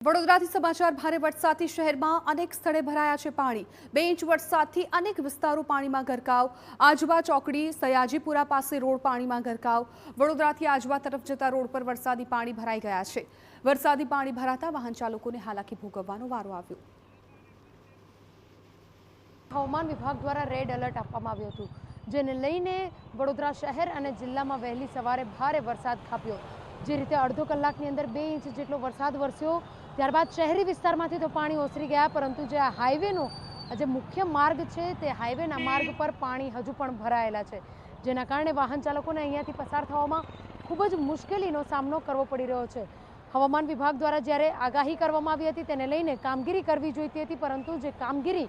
વડોદરાથી સમાચાર ભારે વરસાદથી શહેરમાં અનેક સ્થળે ભરાયા છે પાણી। 2 ઇંચ વરસાદથી અનેક વિસ્તારો પાણીમાં ગરકાવ। આજવા ચોકડી સયાજીપુરા પાસે રોડ પાણીમાં ગરકાવ। વડોદરાથી આજવા તરફ જતા રોડ પર વરસાદી પાણી ભરાઈ ગયા છે। વરસાદી પાણી ભરાતા વાહન ચાલકોને હાલાકી ભોગવવાનો વારો આવ્યો। હવામાન વિભાગ દ્વારા રેડ એલર્ટ આપવામાં આવ્યું હતું, જેને લઈને વડોદરા શહેર અને જિલ્લામાં વહેલી સવારે ભારે વરસાદ ખાબક્યો। જે રીતે અડધો કલાકની અંદર 2 ઇંચ જેટલો વરસાદ વરસ્યો। ત્યારબાદ શહેરી વિસ્તારમાંથી તો પાણી ઓસરી ગયા, પરંતુ જે આ હાઈવેનો જે મુખ્ય માર્ગ છે તે હાઈવેના માર્ગ પર પાણી હજુ પણ ભરાયેલા છે, જેના કારણે વાહન ચાલકોને અહીંયાથી પસાર થવામાં ખૂબ જ મુશ્કેલીનો સામનો કરવો પડી રહ્યો છે। હવામાન વિભાગ દ્વારા જ્યારે આગાહી કરવામાં આવી હતી તેને લઈને કામગીરી કરવી જોઈતી હતી, પરંતુ જે કામગીરી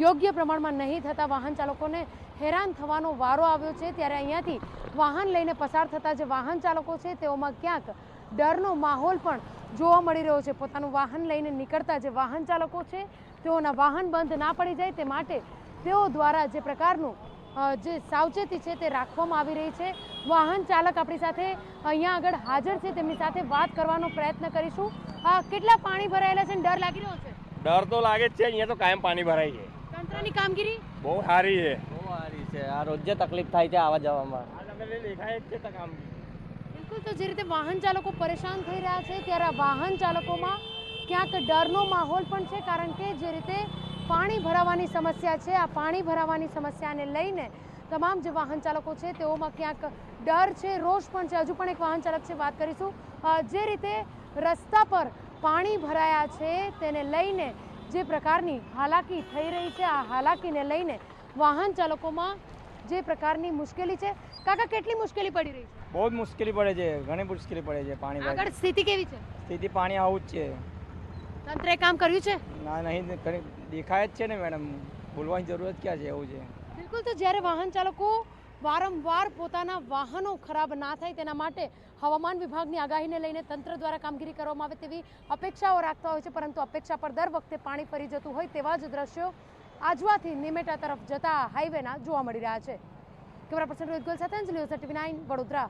યોગ્ય પ્રમાણમાં નહીં થતા વાહન ચાલકોને હેરાન થવાનો વારો આવ્યો છે। ત્યારે અહીંયાથી વાહન લઈને પસાર થતા જે વાહન ચાલકો છે તેઓમાં ક્યાંક ડરનો માહોલ પણ જોવા મળી રહ્યો છે। પોતાનું વાહન લઈને નીકળતા જે વાહન ચાલકો છે તેઓના વાહન બંધ ના પડી જાય તે માટે તેઓ દ્વારા જે પ્રકારનું જે સાવચેતી છે તે રાખવામાં આવી રહી છે। વાહન ચાલક આપણી સાથે અહીંયા આગળ હાજર છે, તેમની સાથે વાત કરવાનો પ્રયત્ન કરીશું। કેટલા પાણી ભરાયેલા છે, ડર લાગી રહ્યો છે? ડર તો લાગે જ છે, અહીંયા તો કાયમ પાણી ભરાય છે। તંત્રની કામગીરી બહુ સારી છે, આ રોજે તકલીફ થાય છે આવવા જવામાં। દેખાય જ છે કામગીરી। બિલકુલ, તો જે રીતે વાહન ચાલકો પરેશાન થઈ રહ્યા છે ત્યારે આ વાહન ચાલકોમાં ક્યાંક ડરનો માહોલ પણ છે, કારણ કે જે રીતે પાણી ભરાવાની સમસ્યા છે, આ પાણી ભરાવાની સમસ્યાને લઈને તમામ જે વાહન ચાલકો છે તેઓમાં ક્યાંક ડર છે, રોષ પણ છે। હજુ પણ એક વાહન ચાલક છે, વાત કરીશું। જે રીતે રસ્તા પર પાણી ભરાયા છે તેને લઈને જે પ્રકારની હાલાકી થઈ રહી છે, આ હાલાકીને લઈને વાહન ચાલકોમાં જે પ્રકારની મુશ્કેલી છે, કાકા કેટલી મુશ્કેલી પડી રહી છે? બહુ જ મુશ્કેલી પડે છે, ઘણી મુશ્કેલી પડે છે પાણી આગળ સ્થિતિ કેવી છે? સ્થિતિ પાણી આવું જ છે। તંત્રે કામ કર્યું છે? ના, નહીં દેખાય જ છે ને મેડમ, બોલવાની જરૂરત ક્યાં છે, એવું છે। બિલકુલ, તો જ્યારે વાહન ચાલકો વારંવાર પોતાના વાહનો ખરાબ ના થાય તેના માટે હવામાન વિભાગની આગાહીને લઈને તંત્ર દ્વારા કામગીરી કરવામાં આવે તેવી અપેક્ષાઓ રાખતા હોય છે, પરંતુ અપેક્ષા પર દર વખતે પાણી ફરી જતું હોય તેવા જ દ્રશ્યો આજવાથી નિમેટા તરફ જતા હાઈવેના જોવા મળી રહ્યા છે। કેમેરા પર્સન રોહિત ગોલ સાથે અંજલિ, TV9 વડોદરા।